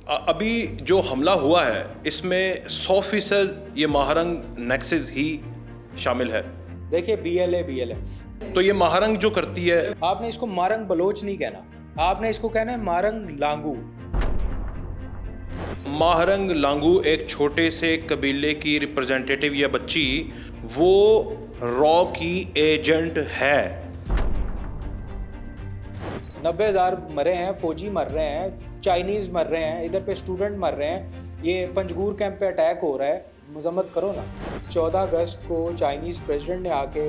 ابھی جو حملہ ہوا ہے اس میں 100% یہ ماہرنگ نیکسز ہی شامل ہے. دیکھیے BLF تو یہ ماہرنگ جو کرتی ہے, آپ نے اس کو مارنگ بلوچ نہیں کہنا, آپ نے اس کو کہنا ہے مارنگ لانگو. ماہرنگ لانگو ایک چھوٹے سے قبیلے کی ریپرزینٹیٹیو یا بچی, وہ را کی ایجنٹ ہے. 90,000 مرے ہیں, فوجی مر رہے ہیں, چائنیز مر رہے ہیں, ادھر پہ اسٹوڈنٹ مر رہے ہیں, یہ پنجگور کیمپ پہ اٹیک ہو رہا ہے, مذمت کرو نا. 14 اگست کو چائنیز پریزیڈنٹ نے آ کے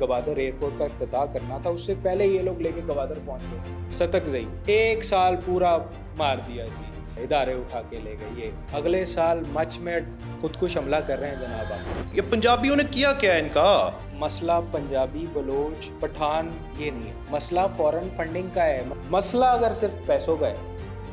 گوادر ایئرپورٹ کا افتتاح کرنا تھا, اس سے پہلے یہ لوگ لے کے گوادر پہنچ گئے. ستکزئی 1 سال پورا مار دیا جی, ادارے اٹھا کے لے گئے. یہ اگلے سال مچ میں خود کش حملہ کر رہے ہیں جناب. آپ یہ پنجابیوں نے کیا کیا ان کا مسئلہ پنجابی بلوچ پٹھان یہ نہیں ہے, مسئلہ فورن فنڈنگ کا ہے. مسئلہ اگر صرف پیسوں کا ہے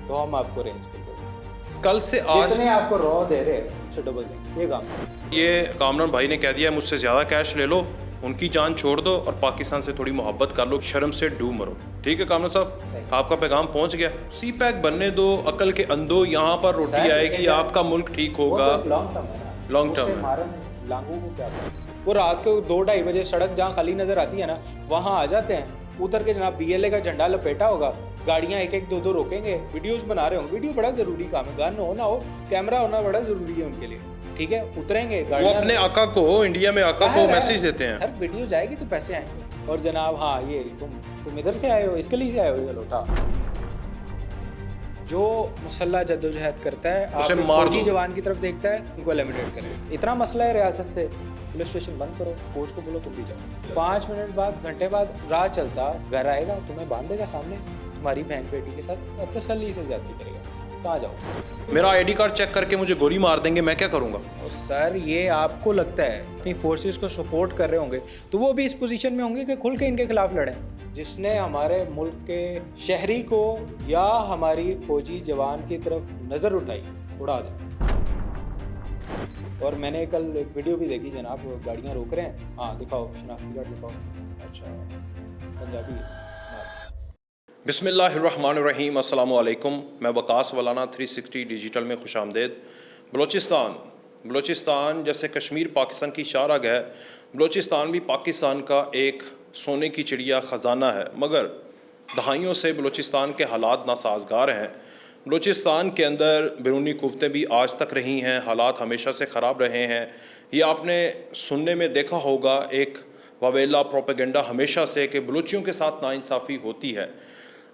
تو ہم آپ کو رینج کر دیں, کل سے آج جتنے آپ کو رو دے رہے اسے ڈبل دیں. یہ کام یہ کامران بھائی نے کہہ دیا مجھ سے زیادہ کیش لے لو, ان کی جان چھوڑ دو اور پاکستان سے تھوڑی محبت کر لو, شرم سے ڈوب مرو. ٹھیک ہے کامران صاحب, آپ کا پیغام پہنچ گیا. سی پیک بننے دو, عقل کے اندھو, یہاں پر روٹی آئے گی, آپ کا ملک ٹھیک ہوگا. لانگ ٹرم لانگوں کو کیا کریں, وہ رات کو 2-2:30 بجے سڑک جہاں خالی نظر آتی ہے نا وہاں آ جاتے ہیں, اتر کے جناب BLA کا جھنڈا لپیٹا ہوگا, گاڑیاں 1-1 2-2 روکیں گے, ویڈیوز بنا رہے ہوں. ویڈیو بڑا ضروری کام ہے, گن ہو نہ ہو کیمرہ ہونا بڑا ضروری ہے ان کے لیے. ٹھیک ہے, اتریں گے, وہ اپنے آقا کو, انڈیا میں آقا کو میسج دیتے ہیں سر ویڈیو جائے گی تو پیسے آئیں گے. اور جناب ہاں یہ تم ادھر سے آئے ہو, اس کے لیے سے آئے ہو, یہ لوٹا جو مسلح جدوجہد کرتا ہے آپ فوجی جوان کی طرف دیکھتا ہے, ان کو ایلیمینیٹ کریں. اتنا مسئلہ ہے ریاست سے, پولیس اسٹیشن بند کرو, فوج کو بولو تم بھی جاؤ. 5 منٹ بعد گھنٹے بعد راہ چلتا گھر آئے گا, تمہیں باندھے گا سامنے تمہاری بہن بیٹی کے ساتھ, تسلی سے زیادتی کرے گا. کہاں جاؤ, میرا ID کارڈ چیک کر کے مجھے گولی مار دیں گے, میں کیا کروں گا؟ سر یہ آپ کو لگتا ہے اپنی فورسز کو سپورٹ کر رہے ہوں گے تو وہ بھی اس پوزیشن میں ہوں گے کہ کھل کے ان کے خلاف لڑیں. جس نے ہمارے ملک کے شہری کو یا ہماری فوجی جوان کی طرف نظر اٹھائی اڑا دیں. اور میں نے کل ایک ویڈیو بھی دیکھی جناب, گاڑیاں روک رہے ہیں, ہاں دکھاؤ شناختی کارڈ دکھاؤ, اچھا پنجابی. بسم اللہ الرحمن الرحیم. السلام علیکم, میں وقاص ولانا 360 ڈیجیٹل میں خوش آمدید. بلوچستان جیسے کشمیر پاکستان کی شاہراہ ہے, بلوچستان بھی پاکستان کا ایک سونے کی چڑیا خزانہ ہے, مگر دہائیوں سے بلوچستان کے حالات ناسازگار ہیں. بلوچستان کے اندر بیرونی قوتیں بھی آج تک رہی ہیں, حالات ہمیشہ سے خراب رہے ہیں. یہ آپ نے سننے میں دیکھا ہوگا ایک واویلا پروپیگنڈا ہمیشہ سے کہ بلوچیوں کے ساتھ ناانصافی ہوتی ہے.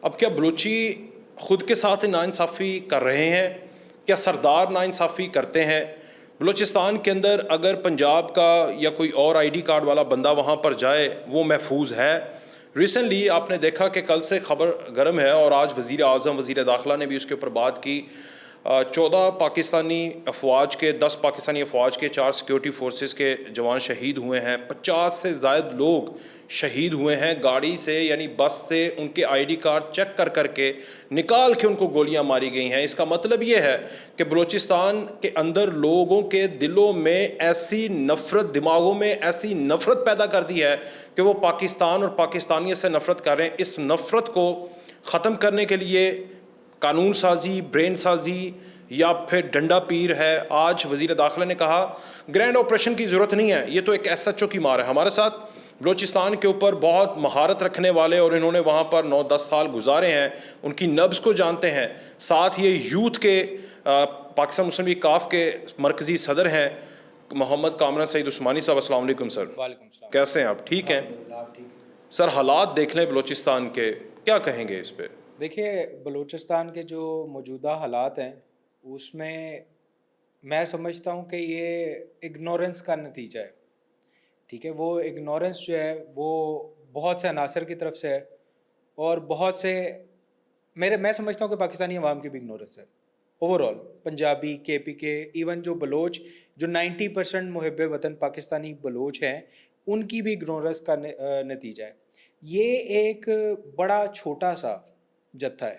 اب کیا بلوچی خود کے ساتھ ناانصافی کر رہے ہیں, کیا سردار ناانصافی کرتے ہیں؟ بلوچستان کے اندر اگر پنجاب کا یا کوئی اور ID کارڈ والا بندہ وہاں پر جائے وہ محفوظ ہے؟ ریسنٹلی آپ نے دیکھا کہ کل سے خبر گرم ہے اور آج وزیر اعظم وزیر داخلہ نے بھی اس کے اوپر بات کی. 14 پاکستانی افواج کے 10 پاکستانی افواج کے 4 سیکیورٹی فورسز کے جوان شہید ہوئے ہیں. 50 سے زائد لوگ شہید ہوئے ہیں. گاڑی سے یعنی بس سے ان کے ID کارڈ چیک کر کے نکال کے ان کو گولیاں ماری گئی ہیں. اس کا مطلب یہ ہے کہ بلوچستان کے اندر لوگوں کے دلوں میں ایسی نفرت, دماغوں میں ایسی نفرت پیدا کر دی ہے کہ وہ پاکستان اور پاکستانیت سے نفرت کر رہے ہیں. اس نفرت کو ختم کرنے کے لیے قانون سازی, برین سازی یا پھر ڈنڈا پیر ہے. آج وزیر داخلہ نے کہا گرینڈ آپریشن کی ضرورت نہیں ہے, یہ تو ایک SHO کی مار ہے. ہمارے ساتھ بلوچستان کے اوپر بہت مہارت رکھنے والے اور انہوں نے وہاں پر 9-10 سال گزارے ہیں, ان کی نبض کو جانتے ہیں. ساتھ یہ یوتھ کے پاکستان مسلم لیگ کاف کے مرکزی صدر ہیں محمد کامران سعید عثمانی صاحب. السلام علیکم سر. وعلیکم السلام. کیسے ہیں آپ؟ ٹھیک ہیں سر. حالات دیکھ لیں بلوچستان کے, کیا کہیں گے اس پہ؟ دیکھیے بلوچستان کے جو موجودہ حالات ہیں اس میں سمجھتا ہوں کہ یہ اگنورنس کا نتیجہ ہے. ٹھیک ہے, وہ اگنورنس جو ہے وہ بہت سے عناصر کی طرف سے ہے اور بہت سے میں سمجھتا ہوں کہ پاکستانی عوام کی بھی اگنورنس ہے over all. Punjabi, KPK, even جو بلوچ جو 90% محب وطن پاکستانی بلوچ ہیں ان کی بھی اگنورنس کا نتیجہ ہے. یہ ایک بڑا چھوٹا سا جتھا ہے,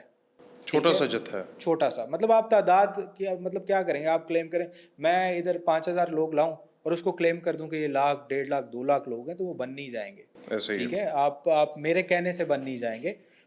چھوٹا سا جتھا ہے, چھوٹا سا مطلب آپ تعداد کیا مطلب کیا کریں گے؟ آپ کلیم کریں میں ادھر 5,000 لوگ لاؤں اور اس کو کلیم کر دوں کہ یہ 1,00,000, 1.5 لاکھ, 2 لاکھ لوگ ہیں تو وہ بن نہیں جائیں گے. ٹھیک ہے, آپ میرے کہنے سے بن نہیں جائیں گے.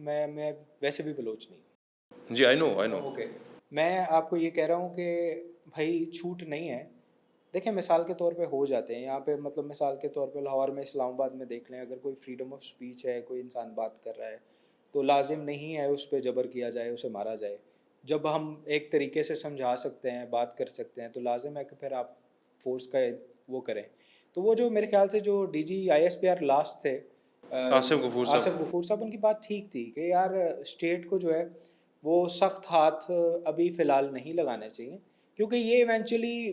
میں ویسے بھی بلوچ نہیں ہوں. جی آئی نو اوکے, میں آپ کو یہ کہہ رہا ہوں کہ بھائی چھوٹ نہیں ہے. دیکھیں مثال کے طور پہ ہو جاتے ہیں یہاں پہ, مطلب مثال کے طور پہ لاہور میں, اسلام آباد میں دیکھ لیں, اگر کوئی فریڈم آف اسپیچ ہے, کوئی انسان بات کر رہا ہے تو لازم نہیں ہے اس پہ جبر کیا جائے, اسے مارا جائے. جب ہم ایک طریقے سے سمجھا سکتے ہیں, بات کر سکتے ہیں, تو لازم ہے کہ پھر آپ فورس کا وہ کریں. تو وہ جو میرے خیال سے جو ڈی جی ISPR لاسٹ تھے, آصف غفور صاحب, ان کی بات ٹھیک تھی کہ یار اسٹیٹ کو جو ہے وہ سخت ہاتھ ابھی فی الحال نہیں لگانے چاہیے, کیونکہ یہ ایونچولی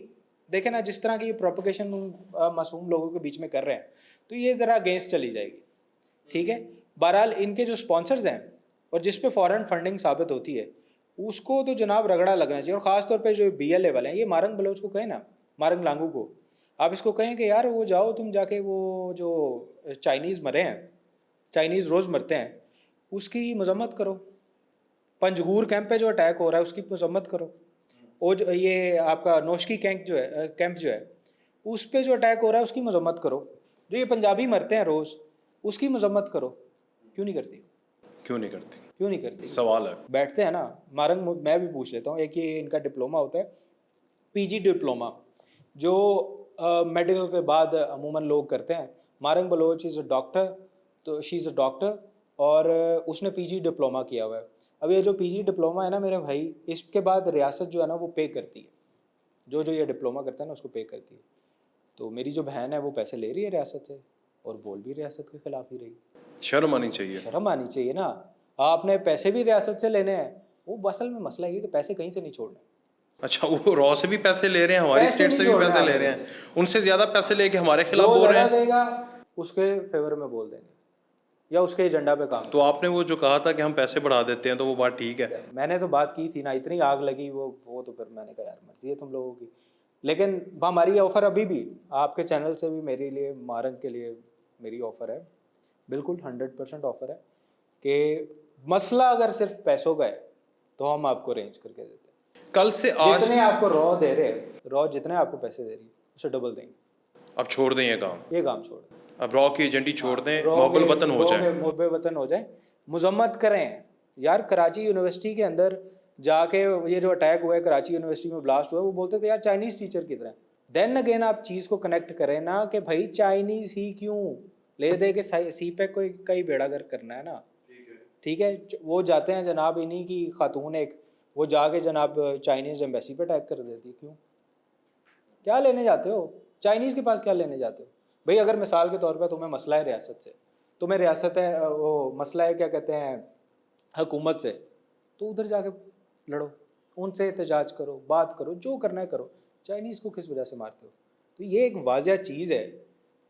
دیکھیں نا جس طرح کی پروپیگیشن معصوم لوگوں کے بیچ میں کر رہے ہیں, تو یہ ذرا اگینسٹ چلی جائے گی. ٹھیک ہے, بہرحال ان کے جو اسپانسرز ہیں اور جس پہ فورن فنڈنگ ثابت ہوتی ہے اس کو تو جناب رگڑا لگنا چاہیے. اور خاص طور پہ جو BLA والے ہیں, یہ مارنگ بلوچ کو کہیں نا, مارنگ لانگو کو, آپ اس کو کہیں کہ یار وہ جاؤ تم جا کے وہ جو چائنیز مرے ہیں, چائنیز روز مرتے ہیں, اس کی مذمت کرو. پنجگور کیمپ پہ جو اٹیک ہو رہا ہے اس کی مذمت کرو. اور جو یہ آپ کا نوشکی کیمپ جو ہے اس پہ جو اٹیک ہو رہا ہے اس کی مذمت کرو. جو یہ پنجابی مرتے ہیں روز, اس کی مذمت کرو. کیوں نہیں کرتی؟ کیوں نہیں کرتی؟ کیوں نہیں کرتی؟ سوال ہے. بیٹھتے ہیں نا مارنگ, میں بھی پوچھ لیتا ہوں. ایک یہ ان کا ڈپلوما ہوتا ہے, PG ڈپلوما, جو میڈیکل کے بعد عموماً لوگ کرتے ہیں. مارنگ بلوچ از اے ڈاکٹر, تو شی از اے ڈاکٹر, اور اس نے PG ڈپلوما کیا ہوا ہے. اب یہ جو PG ڈپلوما ہے نا میرے بھائی, اس کے بعد ریاست جو ہے نا وہ پے کرتی ہے, جو یہ ڈپلوما کرتا ہے نا اس کو پے کرتی ہے. تو میری جو بہن ہے وہ پیسے لے رہی ہے ریاست سے, اور بول بھی ریاست کے خلاف ہی رہی. شرم آنی چاہیے. شرم آنی چاہیے نا. آپ نے پیسے بھی ریاست سے لینے ہیں, وہ اصل میں مسئلہ یہ کہ پیسے کہیں سے نہیں چھوڑنے. اچھا, وہ رو سے بھی پیسے لے رہے ہیں, ہماری اسٹیٹ سے بھی پیسے لے رہے ہیں, ان سے زیادہ پیسے لے کے ہمارے خلاف بول رہے ہیں. دے گا اس کے فیور میں بول دیں گے یا اس کے ایجنڈا پہ کام. تو آپ نے وہ جو کہا تھا کہ ہم پیسے بڑھا دیتے ہیں, تو وہ بات ٹھیک ہے. میں نے تو بات کی تھی نا, اتنی آگ لگی وہ تو پھر میں نے کہا یار مرضی ہے تم لوگوں کی. لیکن ہماری آفر ابھی بھی آپ کے چینل سے بھی میرے لیے, مارنگ کے لیے میری آفر ہے, بالکل 100% آفر ہے کہ مسئلہ اگر صرف پیسوں کا ہے تو ہم آپ کو ارینج کر کے دیتے ہیں. کل سے آج جتنے آپ کو رو دے رہے, رو جتنے آپ کو پیسے دے رہی ہے اسے ڈبل دیں گے. اب چھوڑ دیں یہ کام چھوڑ دیں, اب رو کی ایجنڈی چھوڑ دیں, محب الوطن ہو جائیں. محب وطن ہو جائیں, مذمت کریں. یار کراچی یونیورسٹی کے اندر جا کے یہ جو اٹیک ہوا ہے کراچی یونیورسٹی میں بلاسٹ ہوا ہے, وہ بولتے تھے یار چائنیز ٹیچر کی طرح. دین اگین آپ چیز کو کنیکٹ کریں نا کہ بھائی چائنیز ہی کیوں, لے دے کے سی پیک کو کئی بیڑا گر کرنا ہے نا. ٹھیک ہے, وہ جاتے ہیں جناب انہی کی خاتون ایک, وہ جا کے جناب چائنیز ایمبیسی پہ اٹیک کر دیتی ہے. کیوں, کیا لینے جاتے ہو چائنیز کے پاس, کیا لینے جاتے ہو بھائی؟ اگر مثال کے طور پہ تمہیں مسئلہ ہے ریاست سے, تمہیں ریاست ہے وہ مسئلہ ہے کیا کہتے ہیں حکومت سے, تو ادھر جا کے لڑو, ان سے احتجاج کرو, بات کرو, جو کرنا ہے کرو. چائنیز کو کس وجہ سے مارتے ہو؟ تو یہ ایک واضح چیز ہے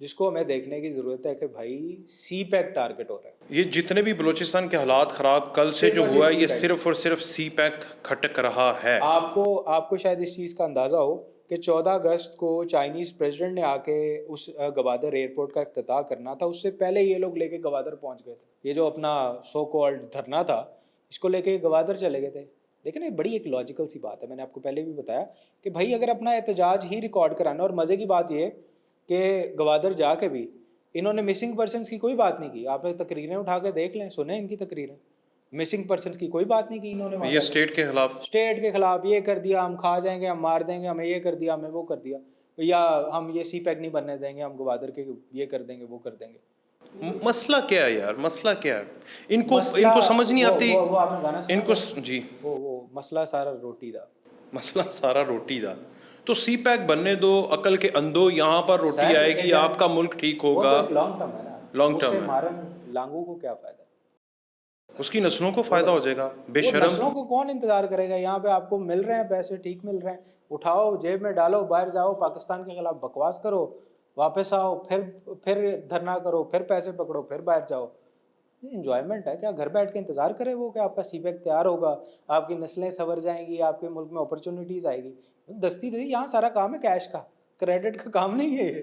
جس کو ہمیں دیکھنے کی ضرورت ہے کہ بھائی سی پیک ٹارگٹ ہو رہا ہے. یہ جتنے بھی بلوچستان کے حالات خراب کل سے جو ہوا ہے, یہ صرف اور صرف سی پیک کھٹک رہا ہے. آپ کو شاید اس چیز کا اندازہ ہو کہ 14 اگست کو چائنیز پریزیڈنٹ نے آ کے اس گوادر ایئرپورٹ کا افتتاح کرنا تھا, اس سے پہلے یہ لوگ لے کے گوادر پہنچ گئے تھے. یہ جو اپنا سو کالڈ دھرنا تھا اس کو لے کے گوادر چلے گئے تھے. دیکھیں نا, بڑی ایک لاجیکل سی بات ہے, میں نے آپ کو پہلے بھی بتایا کہ بھائی اگر اپنا احتجاج ہی ریکارڈ کرانا, اور مزے کی بات یہ کہ گوادر جا کے بھی انہوں نے مسنگ پرسنس کی کوئی بات نہیں کی. آپ نے تقریریں اٹھا کے دیکھ لیں, سنیں ان کی تقریریں, مسنگ پرسنس کی کوئی بات نہیں کی انہوں نے. یہ اسٹیٹ کے خلاف, اسٹیٹ کے خلاف یہ کر دیا, ہم کھا جائیں گے, ہم مار دیں گے, ہمیں یہ کر دیا, ہمیں وہ کر دیا, یا ہم یہ سی پیک نہیں بننے دیں گے, ہم گوادر کے یہ کر دیں گے, وہ کر دیں گے. مسئلہ کیا ہے یار, مسئلہ کیا ہے؟ ان کو سمجھ نہیں آتی. وہ آپ نے گانا سنا, ان کو جی, وہ مسئلہ سارا روٹی دا, مسئلہ سارا روٹی دا. تو سی پیک بننے دو, عقل کے اندھو, یہاں پر روٹی آئے گی, آپ کا ملک ٹھیک ہوگا. لانگ ٹرم ہے نا, لانگ ٹرم ہے. مارن لانگو کو کیا فائدہ, اس کی نسلوں کو فائدہ ہو جائے گا. بے شرم, نسلوں کو کون انتظار کرے گا؟ یہاں پہ آپ کو مل رہے ہیں پیسے, ٹھیک مل رہے ہیں, اٹھاؤ جیب میں ڈالو, باہر جاؤ, پاکستان کے خلاف بکواس کرو, واپس آؤ, پھر دھرنا کرو, پھر پیسے پکڑو, پھر باہر جاؤ. انجوائمنٹ ہے کیا؟ گھر بیٹھ کے انتظار کرے وہ کہ آپ کا سی پیک تیار ہوگا, آپ کی نسلیں سنور جائیں گی, آپ کے ملک میں اپرچونیٹیز آئے گی. دستی یہاں سارا کام ہے کیش کا, کریڈٹ کا کام نہیں ہے,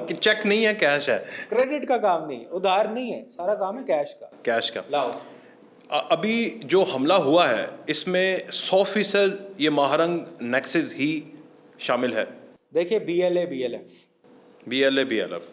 چیک نہیں ہے, کیش ہے. کریڈٹ کا کام نہیں ہے, ادھار نہیں ہے, سارا کام ہے کیش کا. کیش کا. لاؤ. ابھی جو حملہ ہوا ہے اس میں 100% یہ ماہرنگ نیکسس ہی شامل ہے. دیکھیے BLA BLF BLF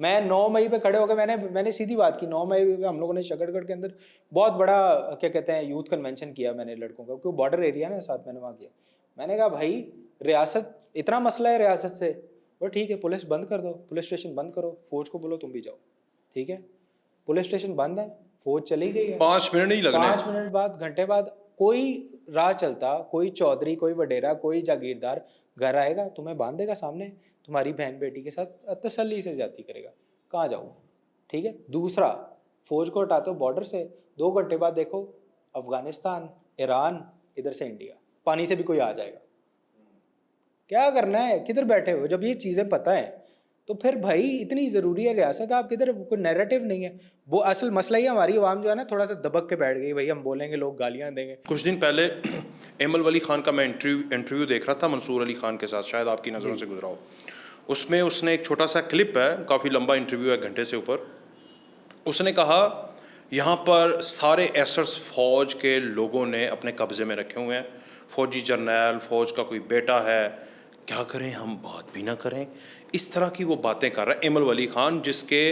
میں 9 مئی پہ کھڑے ہو کے میں نے سیدھی بات کی. 9 مئی پہ ہم لوگوں نے شکر گڑھ کے اندر بہت بڑا کیا کہتے ہیں یوتھ کنونشن کیا میں نے لڑکوں کا, کیونکہ بارڈر ایریا نا ساتھ میں نے وہاں کیا. میں نے کہا بھائی ریاست اتنا مسئلہ ہے ریاست سے, وہ ٹھیک ہے پولیس بند کر دو, پولیس اسٹیشن بند کرو, فوج کو بولو تم بھی جاؤ, ٹھیک ہے پولیس اسٹیشن بند ہے, فوج چلی گئی ہے, 5 منٹ نہیں لگنے, 5 منٹ بعد گھنٹے بعد کوئی راہ چلتا, کوئی چودھری, کوئی وڈیرا, کوئی جاگیردار گھر آئے گا, تمہیں باندھے گا سامنے, تمہاری بہن بیٹی کے ساتھ تسلی سے زیادتی کرے گا, کہاں جاؤ, ٹھیک ہے. دوسرا فوج کو ہٹاتے ہو بارڈر سے, 2 گھنٹے بعد دیکھو افغانستان, ایران, ادھر سے انڈیا, پانی سے بھی کوئی آ جائے گا. کیا کرنا ہے, کدھر بیٹھے ہو؟ جب یہ چیزیں پتہ ہیں تو پھر بھائی اتنی ضروری ہے ریاست, آپ کدھر, کوئی نیریٹو نہیں ہے. وہ اصل مسئلہ ہی ہماری عوام جو ہے نا تھوڑا سا دبک کے بیٹھ گئی, بھائی ہم بولیں گے لوگ گالیاں دیں گے. کچھ دن پہلے ایمل ولی خان کا میں انٹرویو دیکھ رہا تھا منصور علی خان کے ساتھ, شاید آپ کی نظروں سے گزرا ہو. اس میں اس نے ایک چھوٹا سا کلپ ہے, کافی لمبا انٹرویو ہے, 1 گھنٹے سے اوپر. اس نے کہا یہاں پر سارے ایسٹس فوج کے لوگوں نے اپنے قبضے میں رکھے ہوئے ہیں, فوجی جرنیل, فوج کا کوئی بیٹا ہے, کیا کریں ہم بات بھی نہ کریں, اس طرح کی وہ باتیں کر رہا ہے ایمل ولی خان, جس کے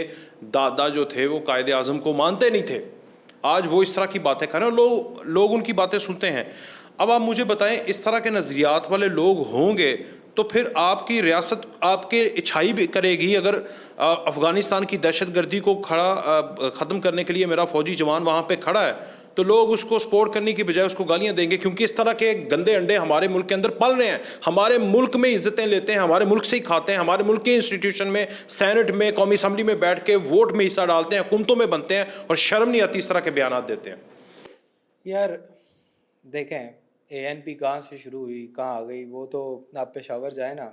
دادا جو تھے وہ قائد اعظم کو مانتے نہیں تھے. آج وہ اس طرح کی باتیں کر رہے ہیں, لوگ ان کی باتیں سنتے ہیں. اب آپ مجھے بتائیں, اس طرح کے نظریات والے لوگ ہوں گے تو پھر آپ کی ریاست آپ کے اچھائی بھی کرے گی. اگر افغانستان کی دہشت گردی کو ختم کرنے کے لیے میرا فوجی جوان وہاں پہ کھڑا ہے تو لوگ اس کو سپورٹ کرنے کی بجائے اس کو گالیاں دیں گے, کیونکہ اس طرح کے گندے انڈے ہمارے ملک کے اندر پل رہے ہیں. ہمارے ملک میں عزتیں لیتے ہیں, ہمارے ملک سے ہی کھاتے ہیں, ہمارے ملک کے انسٹیٹیوشن میں, سینٹ میں, قومی اسمبلی میں بیٹھ کے ووٹ میں حصہ ڈالتے ہیں, حکومتوں میں بنتے ہیں, اور شرم نہیں آتی اس طرح کے بیانات دیتے ہیں. یار دیکھیں ANP کہاں سے شروع ہوئی کہاں آ گئی, وہ تو آپ پشاور جائے نا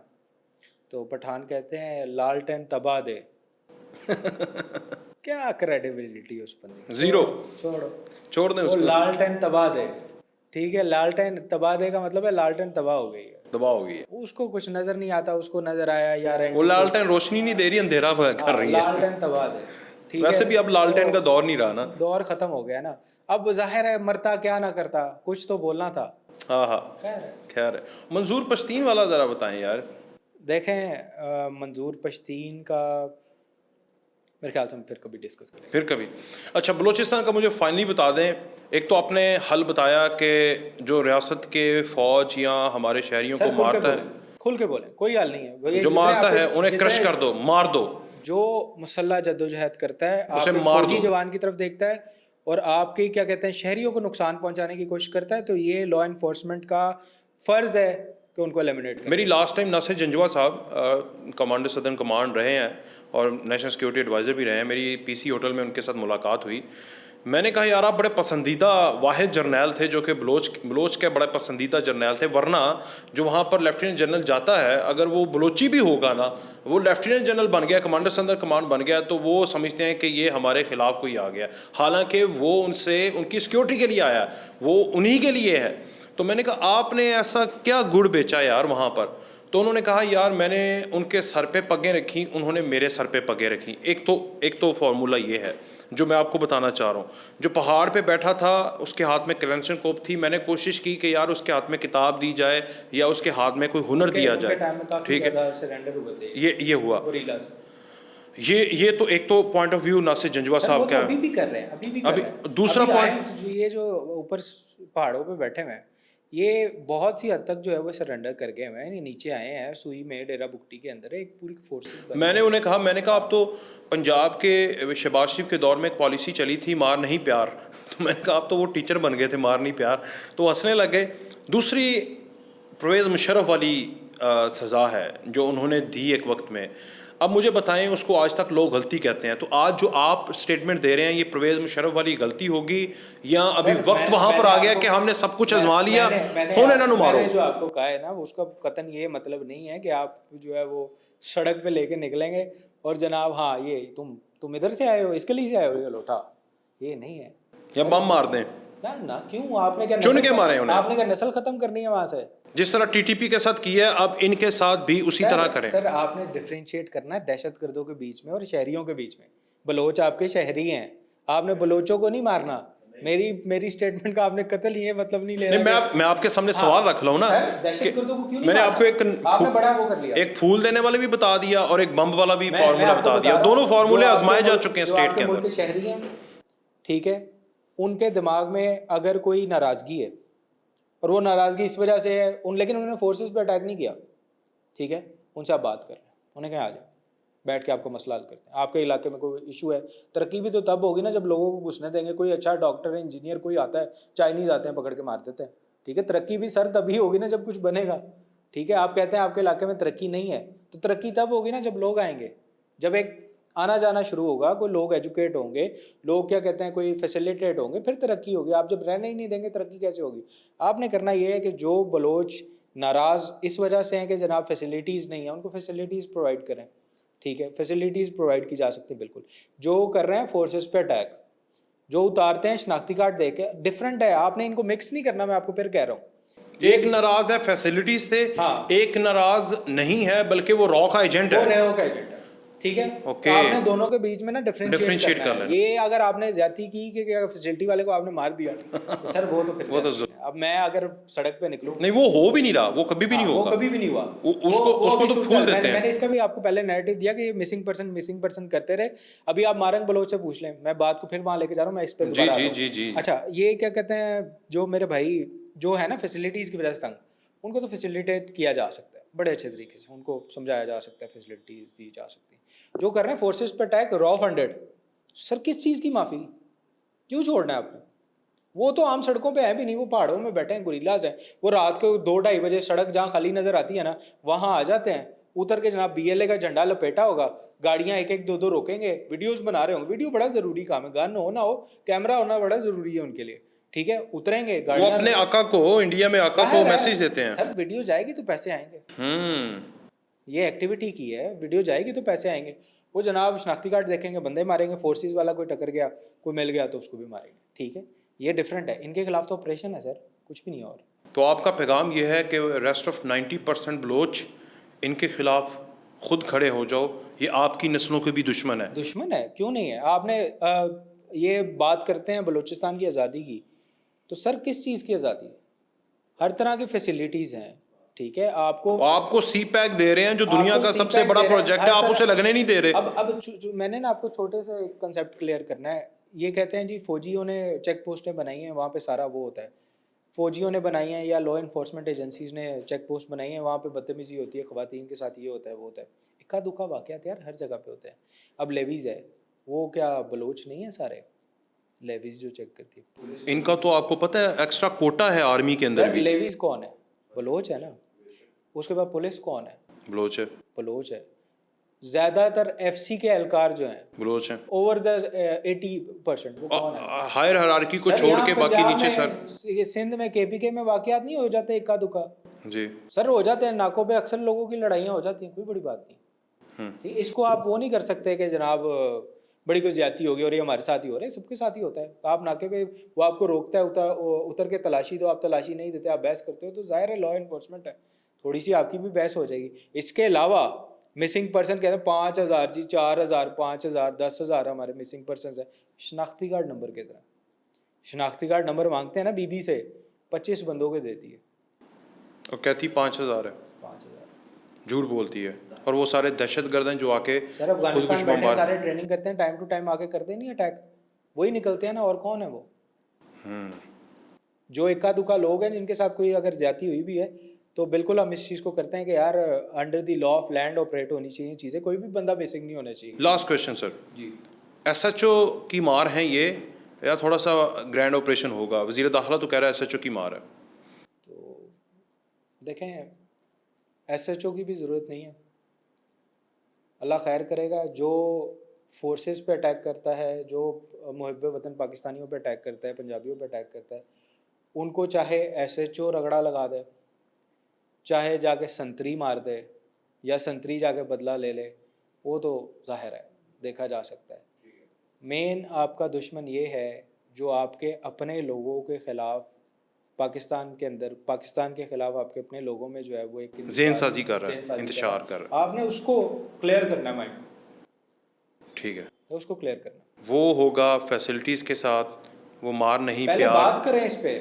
تو پٹھان کہتے ہیں لالٹین تباہ دے. کیا کریڈیبلٹی اس بندے کی, زیرو. چھوڑ دیں اس وہ کو, لالٹین تباہ دے, ٹھیک ہے, لالٹین تباہ دے کا مطلب ہے لالٹین تباہ ہو گئی ہے, دبا ہو گئی ہے. اس کو کچھ نظر نہیں آتا, اس کو نظر آیا یار وہ لالٹین روشنی نہیں دے رہی, اندھیرا کر رہی ہے. لالٹین تباہ دے, ٹھیک ہے. ویسے بھی اب لالٹین کا دور نہیں رہا نا, دور ختم ہو گیا نا. اب ظاہر ہے مرتا کیا نہ کرتا, کچھ تو بولنا تھا. ہاں ہاں خیر ہے. منظور پشتین والا ذرا بتائیں یار. دیکھیں منظور پشتین کا میرے خیال سے ہم پھر کبھی ڈسکس کریں گے, پھر کبھی. اچھا بلوچستان کا مجھے فائنلی بتا دیں, ایک تو آپ نے حل بتایا کہ جو ریاست کے فوج یا ہمارے شہریوں کو مارتا ہے, کھل کے بولیں, کوئی حل نہیں ہے, جو مارتا ہے انہیں کرش کر دو, مار دو. جو مسلح جدوجہد کرتا ہے آپ اسے کے مار فوجی دو. جوان کی طرف دیکھتا ہے اور آپ کے کیا کہتے ہیں شہریوں کو نقصان پہنچانے کی کوشش کرتا ہے, تو یہ لا انفورسمنٹ کا فرض ہے کہ ان کو ایلیمنیٹ کریں. میری لاسٹ ٹائم ناصر جنجوا صاحب کمانڈر صدرن کمانڈ رہے ہیں اور نیشنل سیکورٹی ایڈوائزر بھی رہے ہیں, میری PC ہوٹل میں ان کے ساتھ ملاقات ہوئی. میں نے کہا یار آپ بڑے پسندیدہ واحد جرنیل تھے, جو کہ بلوچ کے بڑے پسندیدہ جرنیل تھے, ورنہ جو وہاں پر لیفٹیننٹ جنرل جاتا ہے اگر وہ بلوچی بھی ہوگا نا, وہ لیفٹیننٹ جنرل بن گیا, کمانڈر صدر کمانڈ بن گیا, تو وہ سمجھتے ہیں کہ یہ ہمارے خلاف کوئی آ گیا, حالانکہ وہ ان کی سیکورٹی کے لیے آیا, وہ انہی کے لیے ہے. تو میں نے کہا آپ نے ایسا کیا گڑ بیچا یار وہاں پر؟ تو انہوں نے کہا یار میں نے ان کے سر پہ پگیں رکھی, انہوں نے میرے سر پہ پگیں رکھی. ایک تو فارمولہ یہ ہے جو میں آپ کو بتانا چاہ رہا ہوں. جو پہاڑ پہ بیٹھا تھا اس کے ہاتھ میں کلینشن کوپ تھی, میں نے کوشش کی کہ یار اس کے ہاتھ میں کتاب دی جائے یا اس کے ہاتھ میں کوئی ہنر دیا جائے, ٹھیک ہے, یہ ہوا. یہ تو ایک تو پوائنٹ آف ویو ناصر جنجوا صاحب کا, ابھی بھی کر رہے ہیں, ابھی دوسرا پوائنٹ یہ جو اوپر پہاڑوں پہ بیٹھے ہوئے ہیں یہ بہت سی حد تک جو ہے وہ سرنڈر کر گئے ہوئے ہیں, نیچے آئے ہیں سوئی میں ڈیرا بگٹی کے اندر ایک پوری فورسز. میں نے انہیں کہا, میں نے کہا اب تو پنجاب کے شہباز شریف کے دور میں ایک پالیسی چلی تھی مار نہیں پیار, تو میں نے کہا اب تو وہ ٹیچر بن گئے تھے مار نہیں پیار, تو ہنسنے لگ گئے. دوسری پرویز مشرف والی سزا ہے جو انہوں نے دی ایک وقت میں. اب مجھے بتائیں اس کو آج تک لوگ غلطی کہتے ہیں, تو آج جو آپ اسٹیٹمنٹ دے رہے ہیں یہ پرویز مشرف والی غلطی ہوگی یا ابھی وقت وہاں پر آ گیا کہ ہم نے سب کچھ آزما لیا, ہونے نہ مارو. جو آپ کو کہا ہے نا اس کا قطعاً یہ مطلب نہیں ہے کہ آپ جو ہے وہ سڑک پہ لے کے نکلیں گے اور جناب ہاں یہ تم ادھر سے آئے ہو, اس کے لیے سے آئے ہو, یہ لوٹا, یہ نہیں ہے. یا بم مار دیں نہ کیوں, آپ نے کیا چن کے مارے انہیں, آپ نے کیا نسل ختم کرنی ہے وہاں سے, جس طرح TTP کے ساتھ کیا ہے اب ان کے ساتھ بھی اسی طرح کریں. سر آپ نے ڈفرینشیٹ کرنا ہے دہشت گردوں کے بیچ میں اور شہریوں کے بیچ میں. بلوچ آپ کے شہری ہیں, آپ نے بلوچوں کو نہیں مارنا, میری اسٹیٹمنٹ کا آپ نے قتل یہ مطلب نہیں لے نہیں رہا میں آپ کے سامنے سوال رکھ رہا ہوں نا دہشت گردوں کو کیوں نہیں میں نے آپ کو آپ نے بڑا وہ کر لیا ایک پھول دینے والا بھی بتا دیا اور ایک بمب والا بھی میں فارمولا آپ کو بتا بتا دیا رہا دونوں ہوں، فارمولے جو آپ آزمائے کے جا ملک- چکے ہیں جو آپ اسٹیٹ کے کے ملک اندر. کے شہری ہیں ٹھیک ہے، ان کے دماغ میں اگر کوئی ناراضگی ہے اور وہ ناراضگی اس وجہ سے ہے لیکن انہوں نے فورسز پہ اٹیک نہیں کیا ٹھیک ہے، ان سے آپ بات کر رہے ہیں، انہیں کہیں آ جائیں بیٹھ کے آپ کو مسئلہ حل کرتے ہیں. آپ کے علاقے میں کوئی ایشو ہے، ترقی بھی تو تب ہوگی نا جب لوگوں کو گھسنے دیں گے. کوئی اچھا ڈاکٹر انجینئر کوئی آتا ہے، چائنیز آتے ہیں پکڑ کے مار دیتے ہیں ٹھیک ہے. ترقی بھی سر تبھی ہوگی نا جب کچھ بنے گا ٹھیک ہے. آپ کہتے ہیں آپ کے علاقے میں ترقی نہیں ہے تو ترقی تب ہوگی نا جب لوگ آئیں گے، جب ایک آنا جانا شروع ہوگا، کوئی لوگ ایجوکیٹ ہوں گے، لوگ کیا کہتے ہیں کوئی فیسیلیٹیٹ ہوں گے، پھر ترقی ہوگی. آپ جب رہنے ہی نہیں دیں گے ترقی کیسے ہوگی؟ آپ نے کرنا یہ ہے کہ جو بلوچ ناراض اس وجہ سے ہیں کہ جناب فیسیلیٹیز نہیں ہیں، ان کو فیسیلیٹیز پرووائڈ کریں ٹھیک ہے. فیسیلیٹیز پرووائڈ کی جا سکتی ہیں بالکل. جو کر رہے ہیں فورسز پہ اٹیک، جو اتارتے ہیں شناختی کارڈ دے کے، ڈفرینٹ ہے. آپ نے ان کو مکس نہیں کرنا، میں آپ کو پھر کہہ رہا ہوں. ایک ناراض ہے فیسلٹیز سے، ایک ناراض نہیں ہے بلکہ وہ را کا ایجنٹ ہے، وہ ریو کا ایجنٹ ہے ٹھیک ہے. اوکے آپ نے دونوں کے بیچ میں نا ڈفرینشیٹ کر کرنا ہے. لینا. یہ اگر آپ نے زیادتی کی کہ فیسلٹی والے کو آپ نے مار دیا تو سر وہ تو پھر زیادتی ہے. اب میں اگر سڑک پہ نکلوں، نہیں وہ ہو بھی نہیں رہا، وہ کبھی بھی نہیں وہ ہوگا، کبھی بھی نہیں ہوا. اس کو تو پھول دیتے ہیں. میں نے اس کا بھی آپ کو پہلے نیریٹو دیا کہ یہ مسنگ پرسن کرتے رہے. ابھی آپ مارنگ بلوچ سے پوچھ لیں، میں بات کو پھر وہاں لے کے جا رہا ہوں، میں اس پہ دوبارہ آ رہا ہوں. جی اچھا یہ کیا کہتے ہیں، جو میرے بھائی جو ہے نا فیسلٹیز کی وجہ سے تنگ، ان کو تو فیسیلیٹیٹ کیا جا سکتا ہے بڑے اچھے طریقے سے، ان کو سمجھایا جا سکتا ہے، فیسلٹیز دی جا سکتی ہیں. جو کر رہے ہیں فورسز پہ اٹیک را فنڈیڈ، سر کس چیز کی معافی کیوں چھوڑنا ہے آپ نے؟ وہ تو عام سڑکوں پہ ہیں بھی نہیں، وہ پہاڑوں میں بیٹھے ہیں، گوریلاز ہیں. وہ رات کو 2-2:30 بجے سڑک جہاں خالی نظر آتی ہے نا وہاں آ جاتے ہیں، اتر کے جناب BLA کا جھنڈا لپیٹا ہوگا، گاڑیاں ایک ایک 2-2 روکیں گے، ویڈیوز بنا رہے ہوں گے. ویڈیو بڑا ضروری کام ہے، گن ہو نہ ہو کیمرہ ہونا بڑا ضروری ہے ان کے لیے ٹھیک ہے. اتریں گے وہ گاڑیاں، اپنے آقا کو انڈیا میں آقا کو میسج دیتے ہیں. سر ویڈیو جائے گی تو پیسے آئیں گے. یہ ایکٹیویٹی کی ہے، ویڈیو جائے گی تو پیسے آئیں گے. وہ جناب شناختی کارڈ دیکھیں گے، بندے ماریں گے، فورسز والا کوئی ٹکر گیا، کوئی مل گیا تو اس کو بھی ماریں گے ٹھیک ہے. یہ ڈفرینٹ ہے. ان کے خلاف تو آپریشن ہے سر، کچھ بھی نہیں. اور تو آپ کا پیغام یہ ہے کہ ریسٹ آف 90% بلوچ ان کے خلاف خود کھڑے ہو جاؤ، یہ آپ کی نسلوں کے بھی دشمن ہے. دشمن ہے کیوں نہیں ہے؟ آپ نے یہ بات کرتے ہیں بلوچستان کی آزادی کی، تو سر کس چیز کی آزادی؟ ہر طرح کی فیسلٹیز ہیں ٹھیک ہے. آپ کو سی پیک دے رہے ہیں جو دنیا کا سب سے بڑا پروجیکٹ ہے، آپ اسے لگنے نہیں دے رہے. اب میں نے نا آپ کو چھوٹے سے ایک کنسیپٹ کلیئر کرنا ہے. یہ کہتے ہیں جی فوجیوں نے چیک پوسٹیں بنائی ہیں، وہاں پہ سارا وہ ہوتا ہے. فوجیوں نے بنائی ہیں یا لا انفورسمنٹ ایجنسیز نے چیک پوسٹ بنائی ہیں، وہاں پہ بدتمیزی ہوتی ہے خواتین کے ساتھ، یہ ہوتا ہے وہ ہوتا ہے. اکا دکا واقعات یار ہر جگہ پہ ہوتے ہیں. اب لیویز ہے، وہ کیا بلوچ نہیں ہے سارے لیویز جو چیک کرتی ہے؟ ان کا تو آپ کو پتہ ہے ایکسٹرا کوٹا ہے آرمی کے اندر بھی. لیویز کون ہے؟ بلوچ ہے نا. اس کے بعد پولیس کون ہے؟ بلوچ ہے. بلوچ ہے. زیادہ تر FC کے اہلکار جو ہیں بلوچ ہیں. اوور دا 80% وہ کون ہے؟ ہائر ہرارکی کو چھوڑ کے باقی نیچے سر. سندھ میں KPK میں واقعات نہیں ہو جاتے اکا دکا؟ جی سر ہو جاتے ہیں ناکوں پہ، اکثر لوگوں کی لڑائیاں ہو جاتی ہیں، کوئی بڑی بات نہیں. اس کو آپ وہ نہیں کر سکتے کہ جناب بڑی کوئی زیادتی ہوگی اور یہ ہمارے ساتھ ہی ہو رہا ہے. سب کے ساتھ ہی ہوتا ہے. آپ ناکے پہ وہ آپ کو روکتا ہے، اتر کے تلاشی دو، آپ تلاشی نہیں دیتے، آپ بحث کرتے ہو تو ظاہر ہے لا انفورسمنٹ ہے، تھوڑی سی آپ کی بھی بحث ہو جائے گی. اس کے علاوہ مسنگ پرسن کہتے ہیں 5,000 جی 4,000 5,000 10,000 ہمارے مسنگ پرسنز ہیں. شناختی کارڈ نمبر کی طرح شناختی کارڈ نمبر مانگتے ہیں نا بی سے 25 بندوں کے دیتی ہے اور کہتی 5,000 ہے. 5,000 جھوٹ بولتی ہے. اور وہ سارے دہشت گرد ہیں جو آ کے سر افغانستان بیٹھے سارے ٹریننگ کرتے ہیں، ٹائم ٹو ٹائم آ کے کرتے نہیں اٹیک، وہی نکلتے ہیں نا. اور کون ہے وہ؟ جو اکا دکا لوگ ہیں جن کے ساتھ کوئی اگر زیادتی ہوئی بھی ہے تو بالکل ہم اس چیز کو کرتے ہیں کہ یار under the law of land operate ہونی چاہیے چیزیں، کوئی بھی بندہ بیسک نہیں ہونا چاہیے. لاسٹ کویشچن سر. جی SHO کی مار ہیں یہ یا تھوڑا سا گرینڈ آپریشن ہوگا؟ وزیر داخلہ تو کہہ رہا ہے SHO کی مار ہے. تو دیکھیں SHO کی بھی ضرورت نہیں ہے، اللہ خیر کرے گا. جو فورسز پہ اٹیک کرتا ہے، جو محب وطن پاکستانیوں پہ اٹیک کرتا ہے، پنجابیوں پہ اٹیک کرتا ہے، ان کو چاہے SHO رگڑا لگا دے، چاہے جا کے سنتری مار دے یا سنتری جا کے بدلہ لے لے، وہ تو ظاہر ہے دیکھا جا سکتا ہے. مین آپ کا دشمن یہ ہے جو آپ کے اپنے لوگوں کے خلاف پاکستان کے اندر، پاکستان کے خلاف آپ کے اپنے لوگوں میں جو ہے وہ ایک ذہن سازی کر رہا ہے، انتشار کر رہا ہے. آپ نے اس کو کلیئر کرنا ہے مائنڈ کو. ٹھیک ہے، اس کو کلیئر کرنا. وہ ہوگا فیسلٹیز کے ساتھ، وہ مار نہیں پہلے پیار. بات کریں اس پہ,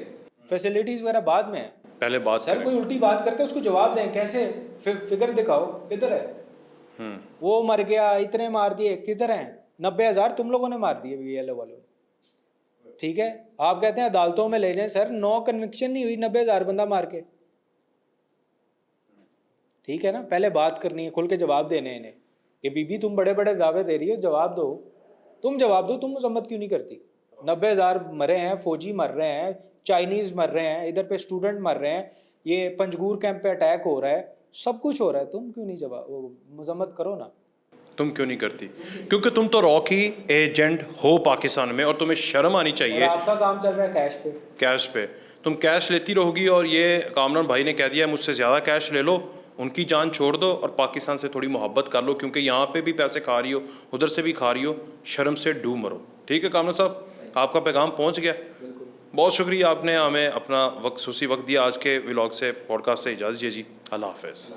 فیسلٹیز وغیرہ بعد میں ہیں. پہلے بات سر کریں. کوئی الٹی بات کرتے ہے اس کو جواب دیں, کیسے فگر دکھاؤ کدھر ہے, وہ مر گیا اتنے مار دیے, کدھر ہیں 90,000 تم لوگوں نے مار دیے بی ایل او والوں نے, ٹھیک ہے. آپ کہتے ہیں عدالتوں میں لے جائیں, سر 9 کنوکشن نہیں ہوئی 90,000 بندہ مار کے, ٹھیک ہے نا. پہلے بات کرنی ہے, کھل کے جواب دینے ہیں انہیں کہ بی بی تم بڑے بڑے دعوے دے رہی ہو, جواب دو, تم جواب دو, تم مذمت کیوں نہیں کرتی. 90,000 مرے ہیں, فوجی مر رہے ہیں, چائنیز مر رہے ہیں, ادھر پہ اسٹوڈنٹ مر رہے ہیں, یہ پنجگور کیمپ پہ اٹیک ہو رہا ہے, سب کچھ ہو رہا ہے, تم کیوں نہیں جواب مذمت کرو نا. تم کیوں نہیں کرتی؟ کیونکہ تم تو راکی ایجنٹ ہو پاکستان میں, اور تمہیں شرم آنی اور چاہیے. آپ کا کام چل رہا ہے کیش پہ. کیش پہ تم کیش لیتی رہو گی, اور یہ کامران بھائی نے کہہ دیا مجھ سے زیادہ کیش لے لو, ان کی جان چھوڑ دو اور پاکستان سے تھوڑی محبت کر لو, کیونکہ یہاں پہ بھی پیسے کھا رہی ہو, ادھر سے بھی کھا رہی ہو, شرم سے ڈوب مرو. ٹھیک ہے کامران صاحب, آپ کا پیغام پہنچ گیا. بہت شکریہ, آپ نے ہمیں اپنا خصوصی وقت دیا. آج کے ولاگ سے پوڈ کاسٹ سے اجازت دیجیے جی, اللہ حافظ.